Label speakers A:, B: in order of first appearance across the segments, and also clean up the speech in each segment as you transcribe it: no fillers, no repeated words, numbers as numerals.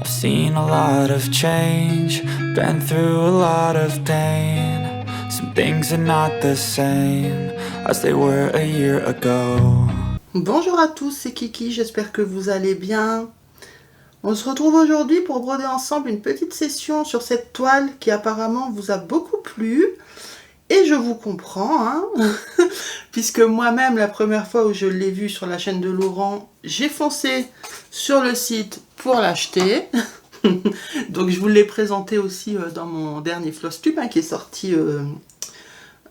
A: I've seen a lot of change, been through a lot of pain. Some things are not the same as they were a year ago.
B: Bonjour à tous, c'est Kiki, j'espère que vous allez bien. On se retrouve aujourd'hui pour broder ensemble une petite session sur cette toile qui apparemment vous a beaucoup plu. Et je vous comprends, hein puisque moi-même, la première fois où je l'ai vue sur la chaîne de Laurent, j'ai foncé sur le site pour l'acheter. Donc je vous l'ai présenté aussi dans mon dernier floss tube qui est sorti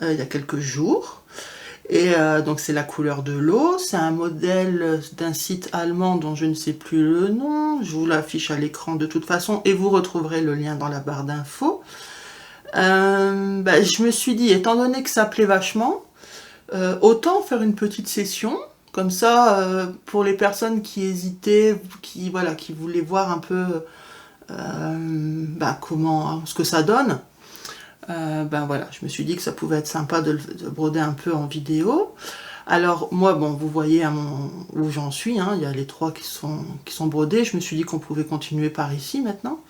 B: il y a quelques jours. Et donc c'est la couleur de l'eau, c'est un modèle d'un site allemand dont je ne sais plus le nom, je vous l'affiche à l'écran de toute façon et vous retrouverez le lien dans la barre d'infos. Je me suis dit, étant donné que ça plaît vachement, autant faire une petite session, comme ça pour les personnes qui hésitaient, qui voulaient voir un peu comment, ce que ça donne. Je me suis dit que ça pouvait être sympa de broder un peu en vidéo. Alors moi, vous voyez où j'en suis, il y a les trois qui sont brodés. Je me suis dit qu'on pouvait continuer par ici maintenant.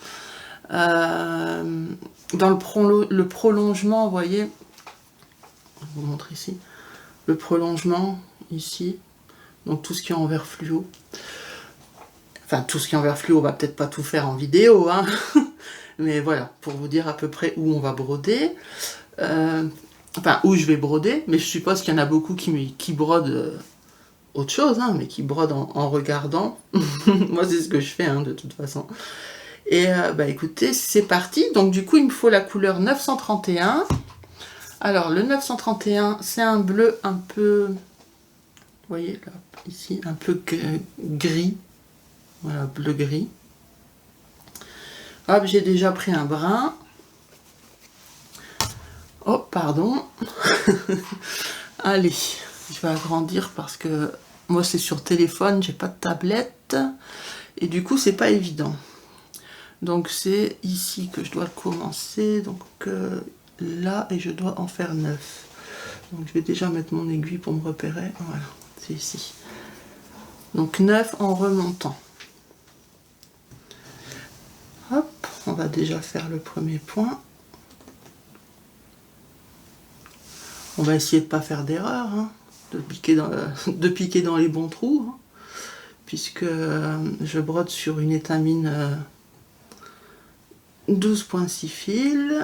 B: Dans le prolongement, vous voyez, je vous montre ici, le prolongement ici, donc tout ce qui est en vert fluo. Enfin, tout ce qui est en vert fluo, on va peut-être pas tout faire en vidéo, mais voilà, pour vous dire à peu près où on va broder, où je vais broder, mais je suppose qu'il y en a beaucoup qui brodent autre chose, mais qui brodent en regardant. Moi, c'est ce que je fais, de toute façon. Et écoutez, c'est parti. Donc du coup, il me faut la couleur 931. Alors, le 931, c'est un bleu un peu, vous voyez, là, ici, un peu gris. Voilà, bleu-gris. Hop, j'ai déjà pris un brin. Oh, pardon. Allez, je vais agrandir parce que moi, c'est sur téléphone, j'ai pas de tablette. Et du coup, c'est pas évident. Donc, c'est ici que je dois commencer. Donc, là, et je dois en faire 9. Donc, je vais déjà mettre mon aiguille pour me repérer. Voilà, c'est ici. Donc, 9 en remontant. Hop, on va déjà faire le premier point. On va essayer de ne pas faire d'erreur, de piquer dans les bons trous, puisque je brode sur une étamine 12,6 fils.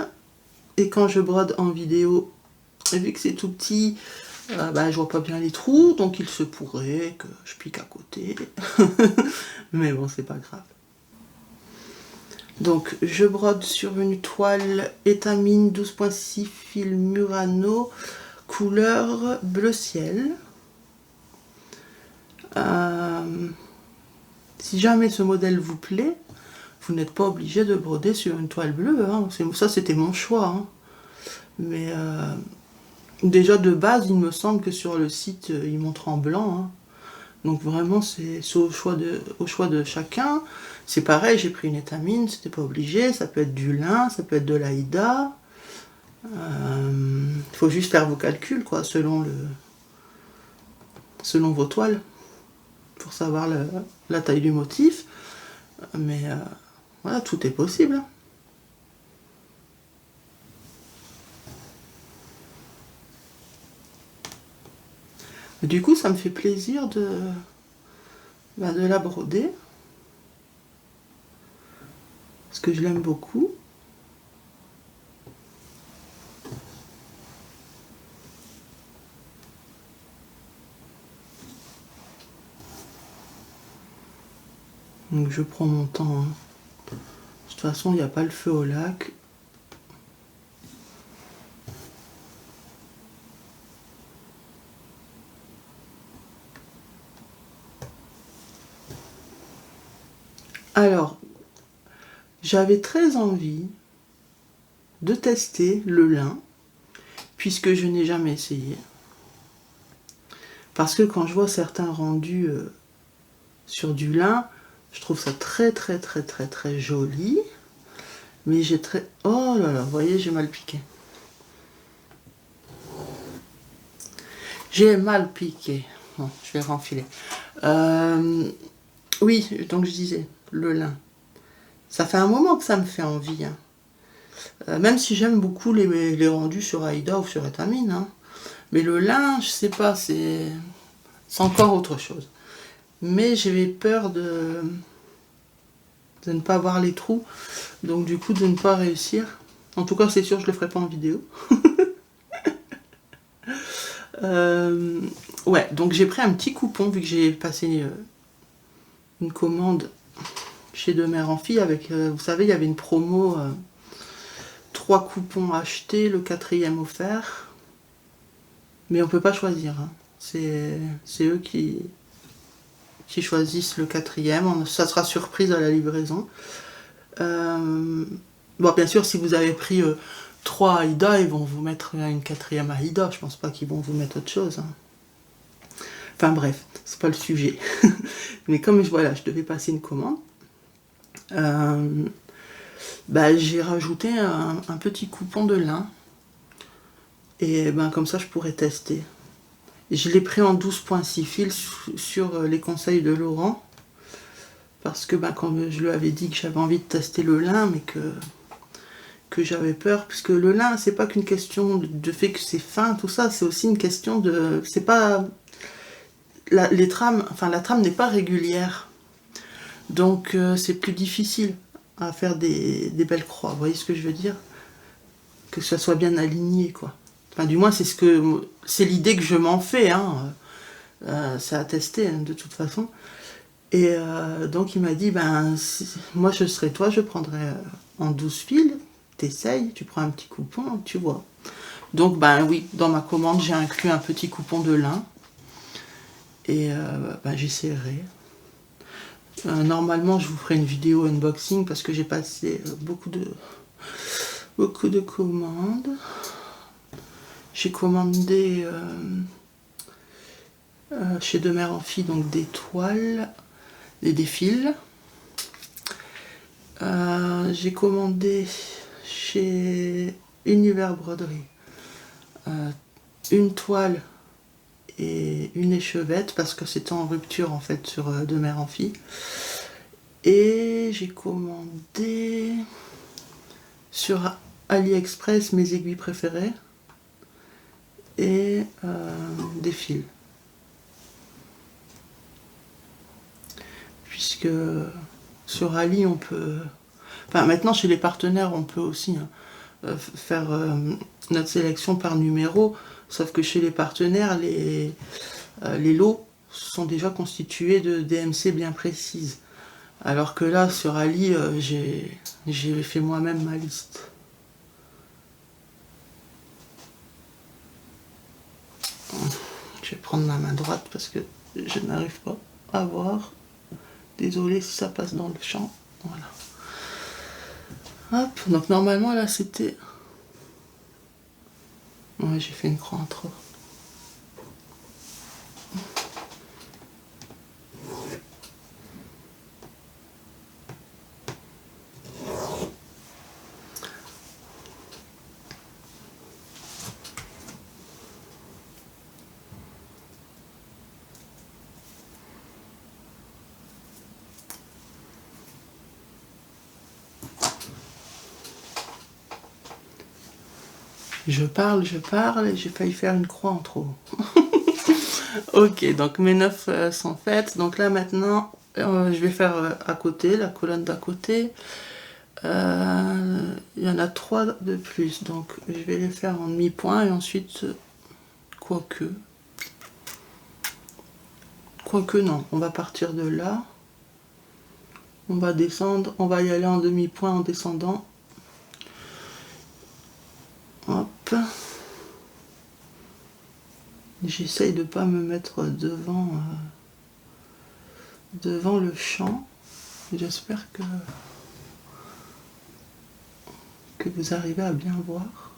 B: Et quand je brode en vidéo, vu que c'est tout petit, je vois pas bien les trous, donc il se pourrait que je pique à côté. Mais bon, c'est pas grave. Donc je brode sur une toile étamine 12,6 fils Murano, couleur bleu ciel. Si jamais ce modèle vous plaît, vous n'êtes pas obligé de broder sur une toile bleue. Ça, c'était mon choix. Mais déjà de base, il me semble que sur le site, il montre en blanc. Donc vraiment, c'est au choix de chacun. C'est pareil, j'ai pris une étamine, c'était pas obligé. Ça peut être du lin, ça peut être de l'Aïda. Il faut juste faire vos calculs, selon vos toiles, pour savoir la taille du motif. Mais voilà, tout est possible. Du coup, ça me fait plaisir de la broder. Parce que je l'aime beaucoup. Donc je prends mon temps. De toute façon, il n'y a pas le feu au lac. Alors, j'avais très envie de tester le lin, puisque je n'ai jamais essayé. Parce que quand je vois certains rendus sur du lin, je trouve ça très très très très très joli. Mais j'ai très... Oh là là, vous voyez, j'ai mal piqué. J'ai mal piqué. Bon, je vais renfiler. Oui, donc je disais, le lin. Ça fait un moment que ça me fait envie. Hein. Même si j'aime beaucoup les rendus sur Aïda ou sur Etamine. Hein. Mais le lin, je sais pas, c'est encore autre chose. Mais j'avais peur de ne pas voir les trous. Donc du coup, de ne pas réussir. En tout cas, c'est sûr, je le ferai pas en vidéo. Ouais, donc j'ai pris un petit coupon, vu que j'ai passé une commande chez De Mère en Fille avec, vous savez, il y avait une promo, 3 coupons achetés, le 4e offert. Mais on peut pas choisir. Hein. C'est eux qui choisissent le 4e. Ça sera surprise à la livraison. Bon, bien sûr, si vous avez pris 3 Aïda, ils vont vous mettre une 4e Aïda. Je pense pas qu'ils vont vous mettre autre chose. Hein. Enfin bref, c'est pas le sujet. Mais comme voilà, je devais passer une commande, bah, j'ai rajouté un petit coupon de lin. Et ben, comme ça, je pourrais tester. Je l'ai pris en 12,6 fils sur les conseils de Laurent. Parce que ben, comme je lui avais dit que j'avais envie de tester le lin, mais que j'avais peur. Puisque le lin, c'est pas qu'une question de fait que c'est fin, tout ça. C'est aussi une question de... C'est pas... La trame n'est pas régulière. Donc c'est plus difficile à faire des belles croix. Vous voyez ce que je veux dire? Que ça soit bien aligné, quoi. Enfin, du moins, c'est l'idée que je m'en fais. Hein. C'est à tester, hein, de toute façon. Et donc, il m'a dit, ben, moi, je serais toi, je prendrais en 12 fils. T'essayes, tu prends un petit coupon, tu vois. Donc, ben oui, dans ma commande, j'ai inclus un petit coupon de lin. Et ben, j'essaierai. Normalement, je vous ferai une vidéo unboxing parce que j'ai passé beaucoup de commandes. J'ai commandé chez De Mère en Fille donc des toiles et des fils. J'ai commandé chez Univers Broderie une toile et une échevette parce que c'était en rupture en fait sur De Mère en Fille. Et j'ai commandé sur AliExpress mes aiguilles préférées et des fils. Puisque sur Ali on peut... Enfin maintenant chez les partenaires on peut aussi faire notre sélection par numéro, sauf que chez les partenaires les lots sont déjà constitués de DMC bien précises. Alors que là sur Ali j'ai fait moi-même ma liste. Je vais prendre ma main droite parce que je n'arrive pas à voir. Désolée si ça passe dans le champ. Voilà. Hop, donc normalement là c'était... Ouais, j'ai fait une croix en trop. Je parle et j'ai failli faire une croix en trop. Ok, donc mes 9 sont faites. Donc là maintenant, je vais faire à côté, la colonne d'à côté. Il y en a 3 de plus, donc je vais les faire en demi-point et ensuite, quoique non, on va partir de là. On va descendre, on va y aller en demi-point en descendant. Hop. J'essaye de pas me mettre devant le champ. J'espère que vous arrivez à bien voir.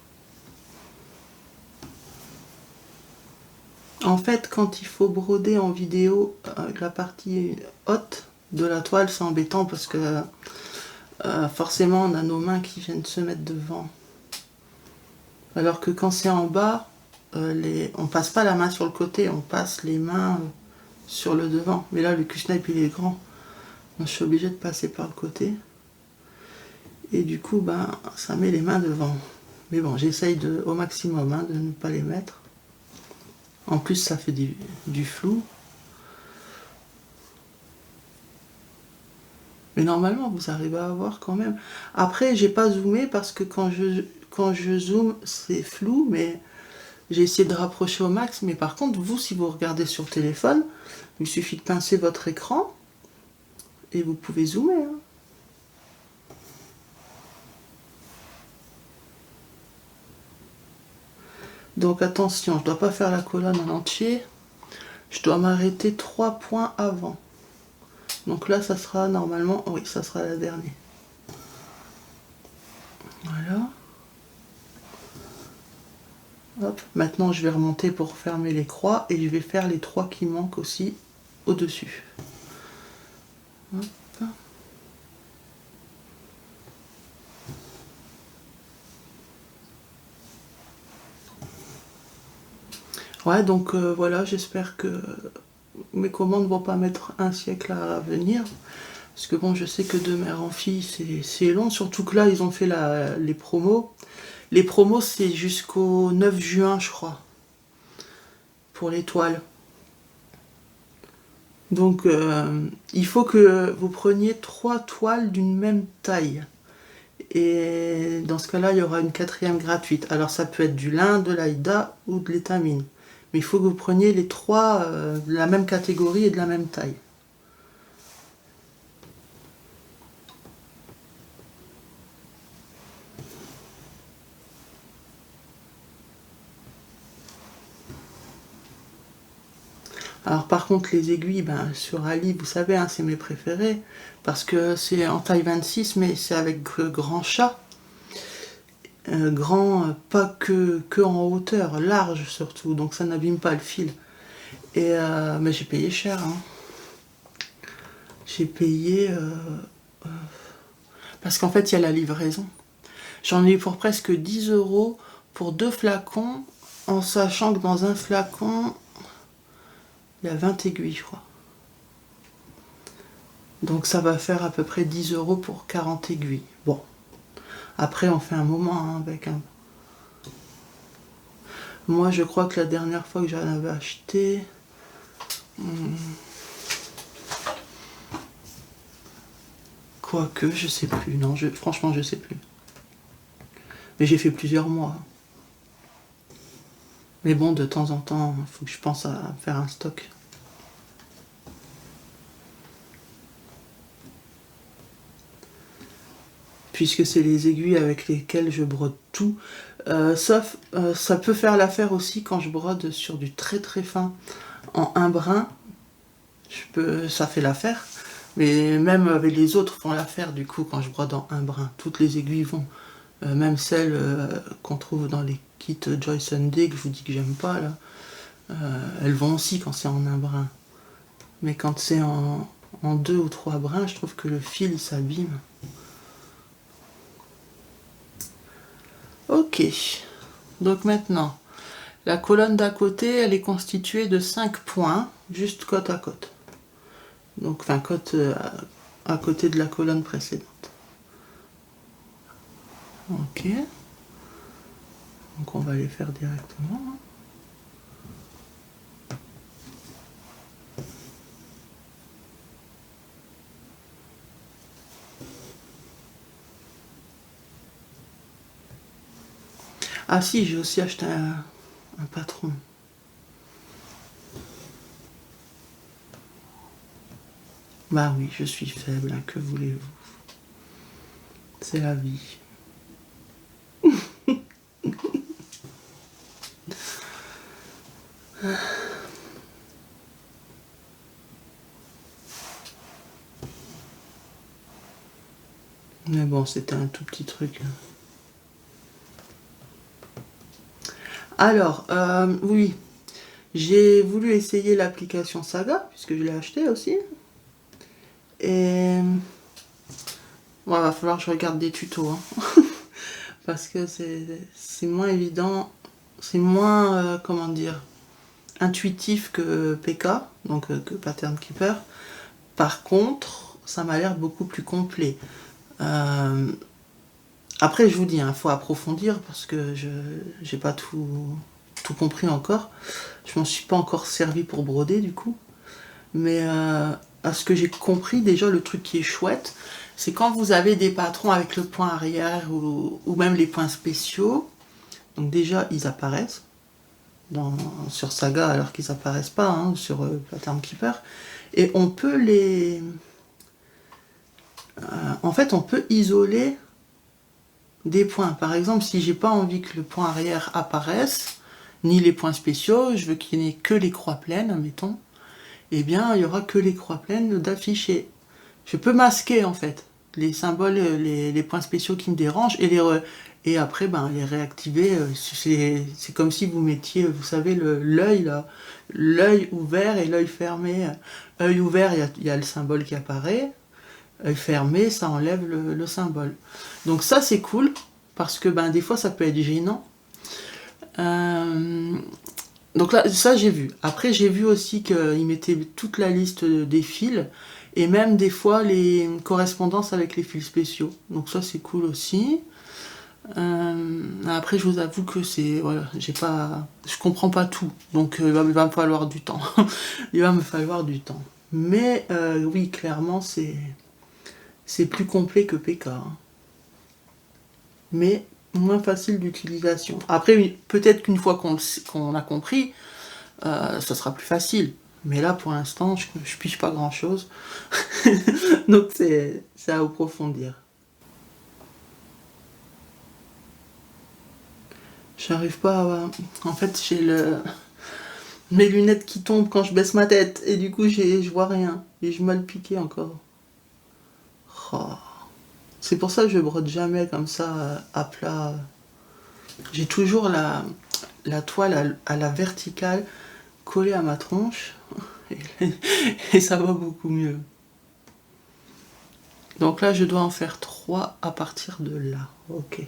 B: En fait, quand il faut broder en vidéo la partie haute de la toile, c'est embêtant parce que forcément on a nos mains qui viennent se mettre devant. Alors que quand c'est en bas, on passe pas la main sur le côté, on passe les mains sur le devant. Mais là, le Q-Snipe il est grand, donc je suis obligée de passer par le côté. Et du coup, ben, ça met les mains devant. Mais bon, j'essaye au maximum hein, de ne pas les mettre. En plus, ça fait du flou. Mais normalement, vous arrivez à voir quand même. Après, j'ai pas zoomé parce que quand je zoome, c'est flou, mais j'ai essayé de rapprocher au max. Mais par contre, vous, si vous regardez sur téléphone, il suffit de pincer votre écran et vous pouvez zoomer. Hein. Donc attention, je ne dois pas faire la colonne en entier. Je dois m'arrêter 3 points avant. Donc là, ça sera normalement... Oui, ça sera la dernière. Voilà. Hop. Maintenant, je vais remonter pour fermer les croix et je vais faire les 3 qui manquent aussi au-dessus. Hop. Ouais, donc voilà, j'espère que mes commandes ne vont pas mettre un siècle à venir. Parce que bon, je sais que de mère en fille, c'est long. Surtout que là, ils ont fait les promos. Les promos, c'est jusqu'au 9 juin, je crois. Pour les toiles. Donc, il faut que vous preniez 3 toiles d'une même taille. Et dans ce cas-là, il y aura une 4e gratuite. Alors, ça peut être du lin, de l'Aïda ou de l'étamine. Mais il faut que vous preniez les 3 de la même catégorie et de la même taille. Alors par contre les aiguilles, ben, sur Ali, vous savez, hein, c'est mes préférés, parce que c'est en taille 26, mais c'est avec grand chat. Grand, pas que en hauteur, large surtout, donc ça n'abîme pas le fil. Et mais j'ai payé cher. Hein. J'ai payé... parce qu'en fait, il y a la livraison. J'en ai eu pour presque 10 € pour 2 flacons, en sachant que dans un flacon, il y a 20 aiguilles, je crois. Donc ça va faire à peu près 10 € pour 40 aiguilles. Bon. Après, on fait un moment hein, avec un... Moi, je crois que la dernière fois que j'en avais acheté... Quoique, je sais plus. Non, franchement, je sais plus. Mais j'ai fait plusieurs mois. Mais bon, de temps en temps, il faut que je pense à faire un stock. Puisque c'est les aiguilles avec lesquelles je brode tout. Sauf, ça peut faire l'affaire aussi quand je brode sur du très très fin en un brin. Ça fait l'affaire. Mais même avec les autres font l'affaire du coup quand je brode en un brin. Toutes les aiguilles vont. Même celles qu'on trouve dans les kits Joy Sunday, que je vous dis que j'aime pas là. Elles vont aussi quand c'est en un brin. Mais quand c'est en 2 ou 3 brins, je trouve que le fil s'abîme. Ok, donc maintenant, la colonne d'à côté, elle est constituée de 5 points, juste côte à côte. Donc, enfin, côte à côté de la colonne précédente. Ok. Donc, on va les faire directement. Ah si, j'ai aussi acheté un patron. Bah oui, je suis faible, hein, que voulez-vous? C'est la vie. Mais bon, c'était un tout petit truc. Alors, oui, j'ai voulu essayer l'application Saga, puisque je l'ai acheté aussi. Et... Bon, il va falloir que je regarde des tutos. Hein. Parce que c'est moins évident, c'est moins, comment dire, intuitif que PK, donc que Pattern Keeper. Par contre, ça m'a l'air beaucoup plus complet. Après, je vous dis, il faut approfondir parce que je n'ai pas tout compris encore. Je m'en suis pas encore servi pour broder du coup. Mais à ce que j'ai compris, déjà, le truc qui est chouette, c'est quand vous avez des patrons avec le point arrière ou même les points spéciaux. Donc déjà, ils apparaissent sur Saga alors qu'ils apparaissent pas sur Pattern Keeper. Et on peut en fait, on peut isoler des points. Par exemple, si j'ai pas envie que le point arrière apparaisse, ni les points spéciaux, je veux qu'il n'y ait que les croix pleines, admettons, eh bien, il n'y aura que les croix pleines d'afficher. Je peux masquer, en fait, les symboles, les points spéciaux qui me dérangent, et après, les réactiver. C'est comme si vous mettiez, vous savez, l'œil, là, l'œil ouvert et l'œil fermé. Œil ouvert, il y a le symbole qui apparaît. Œil fermé, ça enlève le symbole. Donc ça, c'est cool, parce que des fois, ça peut être gênant. Donc là, ça, j'ai vu. Après, j'ai vu aussi qu'ils mettaient toute la liste des fils, et même des fois, les correspondances avec les fils spéciaux. Donc ça, c'est cool aussi. Après, je vous avoue que je comprends pas tout, donc il va me falloir du temps. Il va me falloir du temps. Mais oui, clairement, c'est plus complet que PK. Mais moins facile d'utilisation. Après, oui, peut-être qu'une fois qu'on a compris, ça sera plus facile. Mais là, pour l'instant, je pige pas grand-chose. Donc, c'est à approfondir. J'arrive pas à... En fait, j'ai mes lunettes qui tombent quand je baisse ma tête. Et du coup, je vois rien. Et je mal piqué encore. Oh. C'est pour ça que je brode jamais comme ça, à plat. J'ai toujours la toile à la verticale collée à ma tronche. Et ça va beaucoup mieux. Donc là, je dois en faire 3 à partir de là. Ok.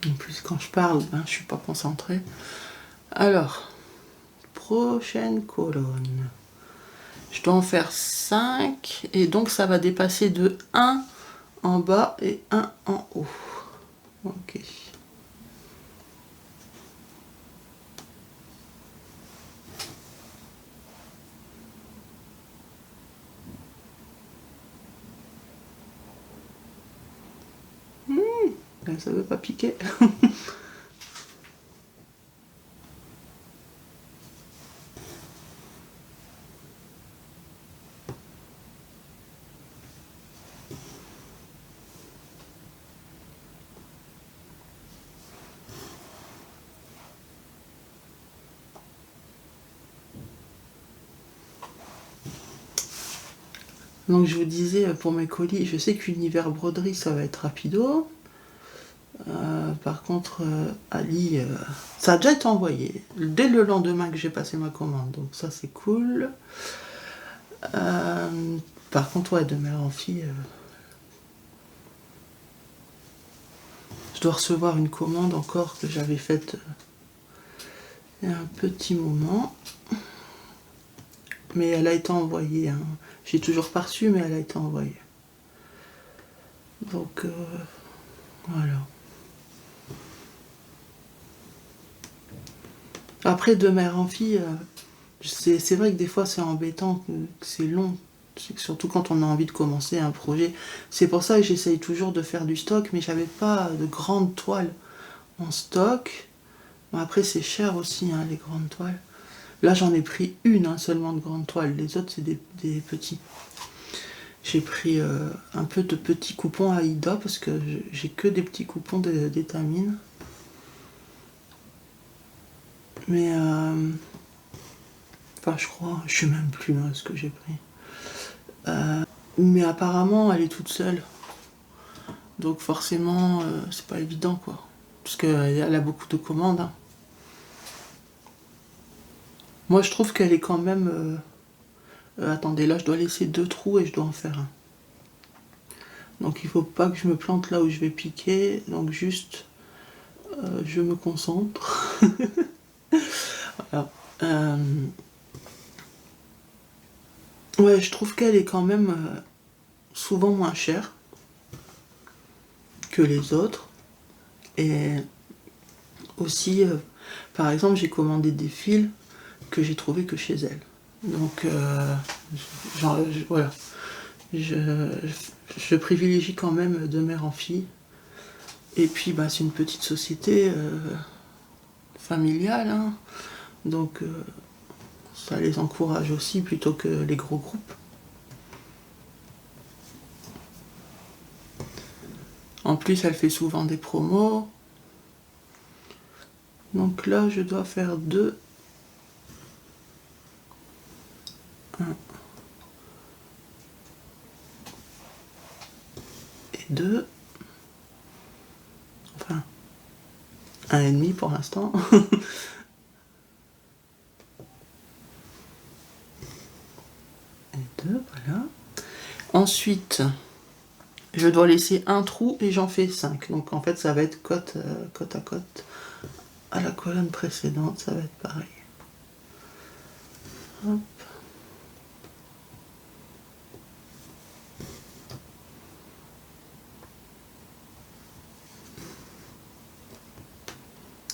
B: En plus, quand je parle, je suis pas concentrée. Alors, prochaine colonne. Je dois en faire 5, et donc ça va dépasser de 1 en bas et 1 en haut. Ok. Ça veut pas piquer. Donc je vous disais, pour mes colis, je sais qu'Univers Broderie, ça va être rapido. Par contre, Ali, ça a déjà été envoyé dès le lendemain que j'ai passé ma commande, donc ça c'est cool. Par contre, ouais, de mère en fille, je dois recevoir une commande encore que j'avais faite il y a un petit moment, mais elle a été envoyée. J'ai toujours pas reçu, mais elle a été envoyée. Donc voilà. Après, de mère en fille, c'est vrai que des fois c'est embêtant, que c'est long, surtout quand on a envie de commencer un projet. C'est pour ça que j'essaye toujours de faire du stock, mais j'avais pas de grandes toiles en stock. Bon, après c'est cher aussi, les grandes toiles. Là j'en ai pris une seulement de grande toile, les autres c'est des petits. J'ai pris un peu de petits coupons Aïda parce que j'ai que des petits coupons d'étamine. Mais enfin je crois, je sais même plus ce que j'ai pris. Mais apparemment, elle est toute seule. Donc forcément, c'est pas évident, quoi. Parce qu'elle a beaucoup de commandes. Hein. Moi, je trouve qu'elle est quand même... attendez, là, je dois laisser 2 trous et je dois en faire un. Donc il faut pas que je me plante là où je vais piquer. Donc juste, je me concentre. Voilà. Ouais, je trouve qu'elle est quand même souvent moins chère que les autres. Et aussi, par exemple, j'ai commandé des fils que j'ai trouvés que chez elle. Donc, voilà. Je privilégie quand même de mère en fille. Et puis, bah, c'est une petite société familiale. Hein. Donc, ça les encourage aussi plutôt que les gros groupes. En plus, elle fait souvent des promos. Donc là, je dois faire 2. 1 et 2. Enfin, 1,5 pour l'instant. Et 2, voilà. Ensuite, je dois laisser un trou et j'en fais 5. Donc en fait, ça va être côte à côte. À la colonne précédente, ça va être pareil. Hop.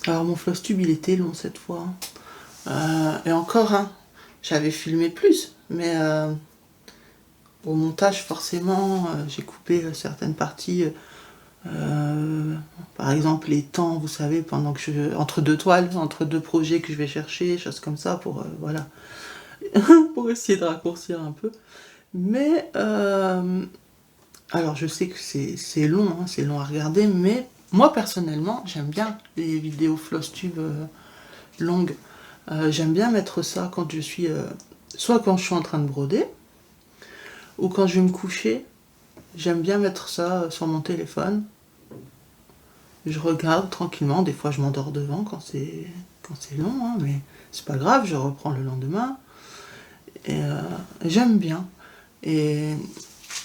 B: Alors mon floss tube, il était long cette fois. Et encore, hein, j'avais filmé plus, mais au montage, forcément, j'ai coupé certaines parties. Par exemple, les temps, vous savez, pendant que entre 2 toiles, entre 2 projets que je vais chercher, choses comme ça, pour voilà, pour essayer de raccourcir un peu. Mais alors, je sais que c'est long, hein, c'est long à regarder, mais moi personnellement, j'aime bien les vidéos FlossTube longues. J'aime bien mettre ça quand je suis, soit quand je suis en train de broder, ou quand je vais me coucher. J'aime bien mettre ça sur mon téléphone. Je regarde tranquillement. Des fois, je m'endors devant quand c'est long, hein, mais c'est pas grave. Je reprends le lendemain. Et j'aime bien. Et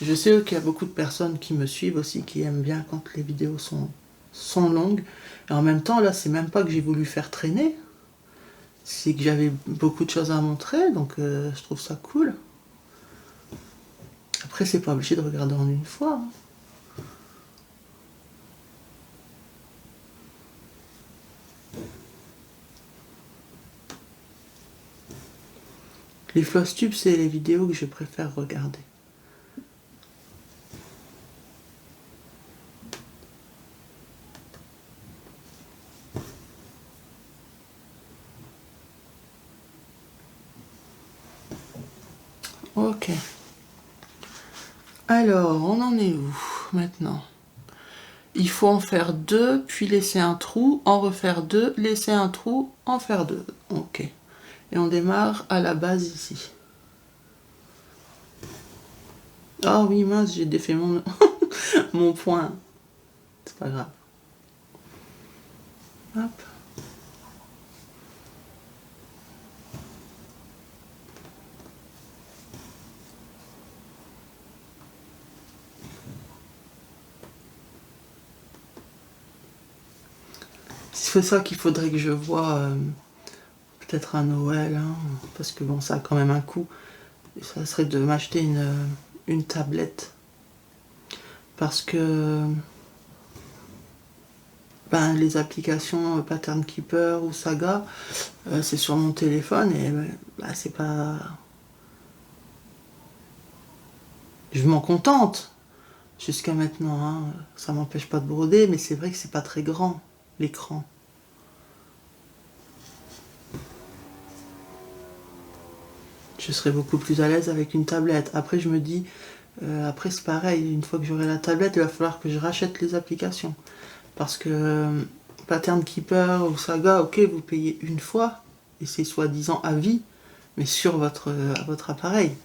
B: je sais qu'il y a beaucoup de personnes qui me suivent aussi, qui aiment bien quand les vidéos sont longues. Et en même temps, là, c'est même pas que j'ai voulu faire traîner. C'est que j'avais beaucoup de choses à montrer, donc je trouve ça cool. Après, c'est pas obligé de regarder en une fois. Hein. Les floss tubes, c'est les vidéos que je préfère regarder. Ok. Alors, on en est où maintenant? Il faut en faire 2, puis laisser un trou, en refaire 2, laisser un trou, en faire 2. Ok. Et on démarre à la base ici. Ah oui, mince, j'ai défait mon, mon point. C'est pas grave. Hop. C'est ça qu'il faudrait que je voie peut-être à Noël, hein, parce que bon, ça a quand même un coût. Et ça serait de m'acheter une tablette. Parce que ben, les applications Pattern Keeper ou Saga, c'est sur mon téléphone et ben, c'est pas... Je m'en contente jusqu'à maintenant, hein. Ça m'empêche pas de broder, mais c'est vrai que c'est pas très grand, l'écran. Je serais beaucoup plus à l'aise avec une tablette. Après, je me dis, après c'est pareil, une fois que j'aurai la tablette, il va falloir que je rachète les applications. Parce que Pattern Keeper ou Saga, ok, vous payez une fois, et c'est soi-disant à vie, mais sur votre appareil.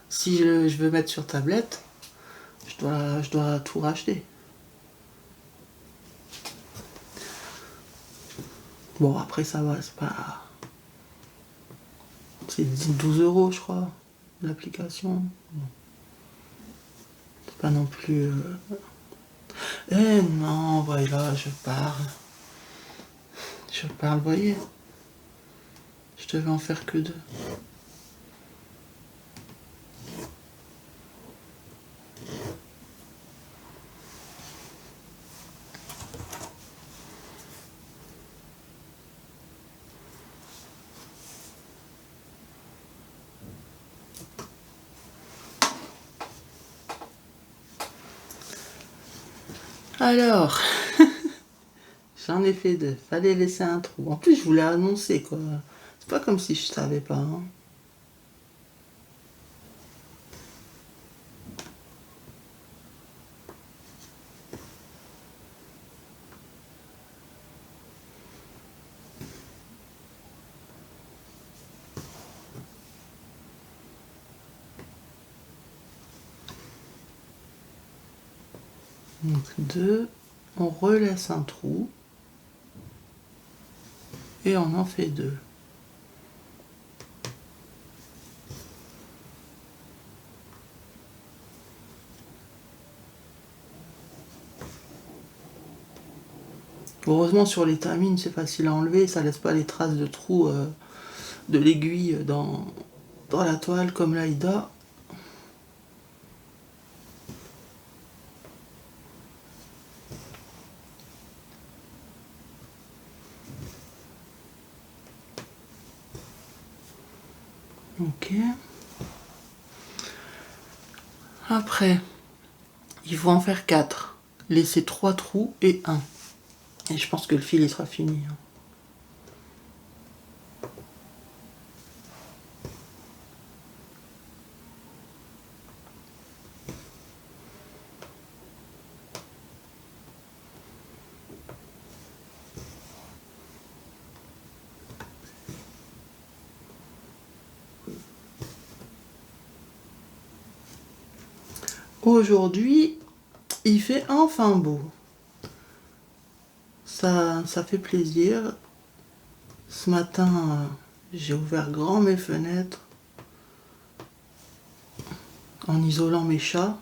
B: Si je veux mettre sur tablette, je dois tout racheter. Bon, après ça va, c'est pas... C'est 12 euros, je crois, l'application. Bon. C'est pas non plus... Eh non, voilà, je parle. Je parle, voyez. Je devais en faire que 2. Alors, j'en ai fait 2. Fallait laisser un trou. En plus, je voulais annoncer, quoi. C'est pas comme si je savais pas. Hein. Donc 2, on relaisse un trou et on en fait 2. Heureusement sur les tamines c'est facile à enlever, ça laisse pas les traces de trous de l'aiguille dans la toile comme l'Aïda. Ok. Après, il faut en faire 4. Laisser 3 trous et 1. Et je pense que le fil il sera fini. Aujourd'hui, il fait enfin beau. Ça fait plaisir. Ce matin, j'ai ouvert grand mes fenêtres en isolant mes chats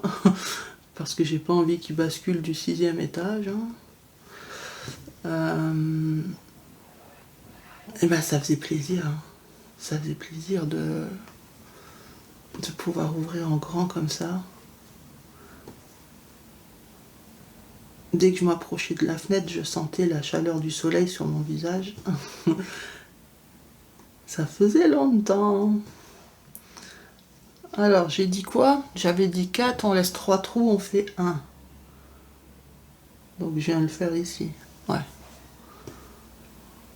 B: parce que j'ai pas envie qu'ils basculent du 6e étage. Et ben ça faisait plaisir. Hein. Ça faisait plaisir de pouvoir ouvrir en grand comme ça. Dès que je m'approchais de la fenêtre, je sentais la chaleur du soleil sur mon visage. Ça faisait longtemps. Alors, j'ai dit quoi? J'avais dit 4, on laisse 3 trous, on fait 1. Donc, je viens de le faire ici. Ouais.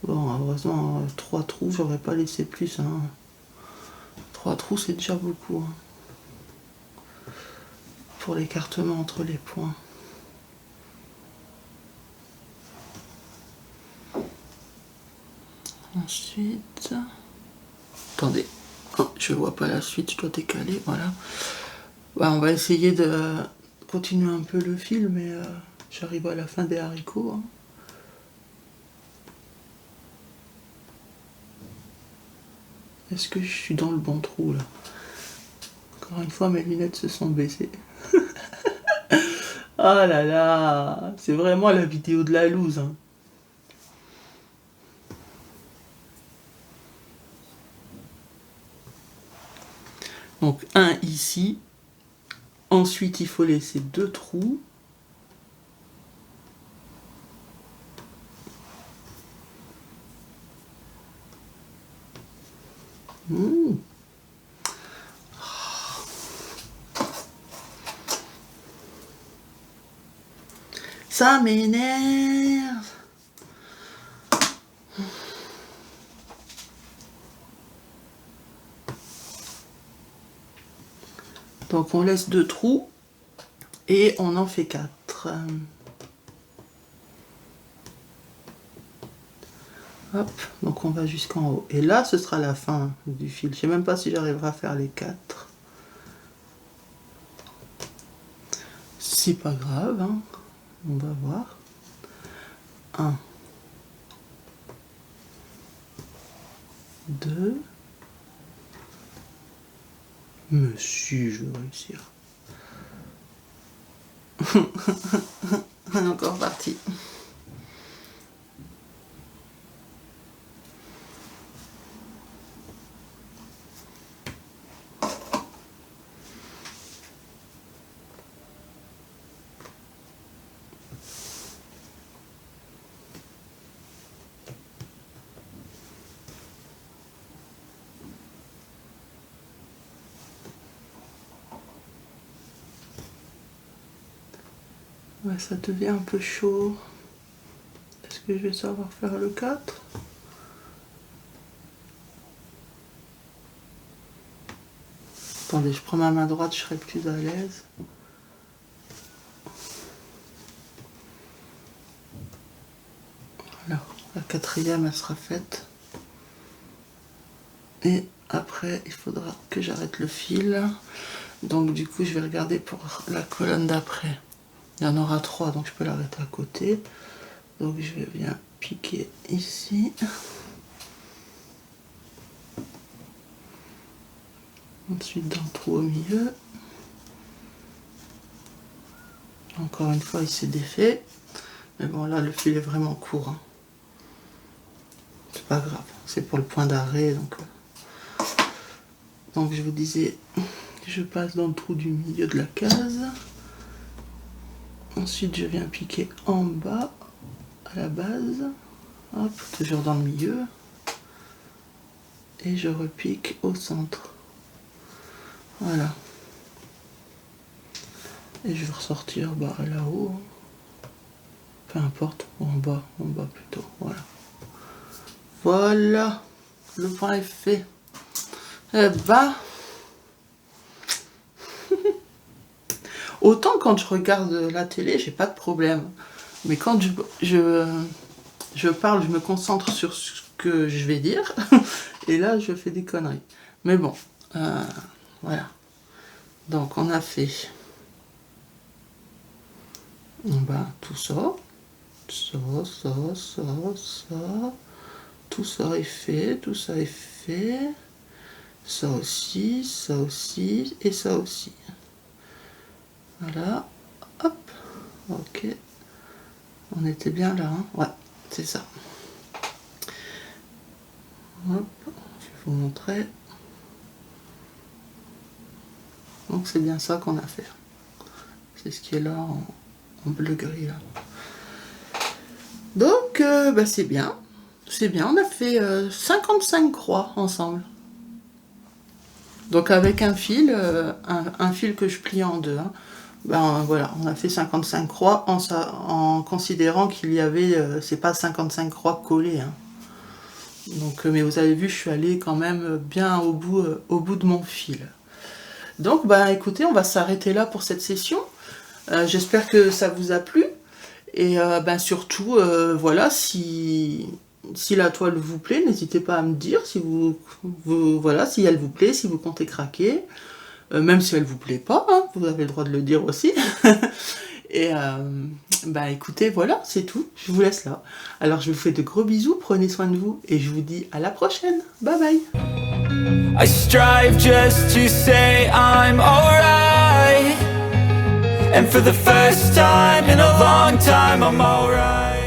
B: Bon, heureusement, 3 trous, j'aurais pas laissé plus. Hein. 3 trous, c'est déjà beaucoup. Hein. Pour l'écartement entre les points. Ensuite... Attendez, oh, je vois pas la suite, je dois décaler, voilà. Bah, on va essayer de continuer un peu le fil, mais j'arrive à la fin des haricots. Hein. Est-ce que je suis dans le bon trou, là? Encore une fois, mes lunettes se sont baissées. Oh là là, c'est vraiment la vidéo de la loose. Hein. Donc, 1 ici. Ensuite, il faut laisser 2 trous. Ça m'énerve. Donc on laisse 2 trous et on en fait 4. Hop, donc on va jusqu'en haut. Et là, ce sera la fin du fil. Je sais même pas si j'arriverai à faire les 4. C'est pas grave, hein. On va voir. 1, 2. Mais si, je vais réussir. On est encore parti. Ouais, ça devient un peu chaud. Est-ce que je vais savoir faire le 4? Attendez, je prends ma main droite, je serai plus à l'aise. Voilà, la 4e, elle sera faite. Et après, il faudra que j'arrête le fil. Donc du coup, je vais regarder pour la colonne d'après. Il y en aura 3, donc je peux l'arrêter à côté. Donc je vais bien piquer ici. Ensuite dans le trou au milieu. Encore une fois, il s'est défait. Mais bon, là, le fil est vraiment court. Hein. C'est pas grave. C'est pour le point d'arrêt. Donc je vous disais, je passe dans le trou du milieu de la case. Ensuite, je viens piquer en bas, à la base. Hop, toujours dans le milieu. Et je repique au centre. Voilà. Et je vais ressortir là-haut. Peu importe, en bas plutôt. Voilà. Voilà. Le point est fait. Eh ben. Autant quand je regarde la télé, j'ai pas de problème. Mais quand je parle, je me concentre sur ce que je vais dire. Et là, je fais des conneries. Mais bon, voilà. Donc, on a fait tout ça. Ça. Tout ça est fait, tout ça est fait. Ça aussi, et ça aussi. Voilà, hop, ok. On était bien là, hein? Ouais, c'est ça. Hop, je vais vous montrer. Donc c'est bien ça qu'on a fait. C'est ce qui est là en bleu-gris là. Donc c'est bien. C'est bien, on a fait 55 croix ensemble. Donc avec un fil, un fil que je plie en deux. Hein. Voilà, on a fait 55 croix en considérant qu'il y avait, c'est pas 55 croix collées. Hein. Donc, mais vous avez vu, je suis allée quand même bien au bout de mon fil. Donc, écoutez, on va s'arrêter là pour cette session. J'espère que ça vous a plu. Et surtout, voilà, si la toile vous plaît, n'hésitez pas à me dire si voilà, si elle vous plaît, si vous comptez craquer. Même si elle vous plaît pas, hein, vous avez le droit de le dire aussi. Et écoutez, voilà, c'est tout. Je vous laisse là. Alors je vous fais de gros bisous, prenez soin de vous et je vous dis à la prochaine. Bye bye.
A: I strive just to say I'm alright. And for the first time in a long time I'm alright.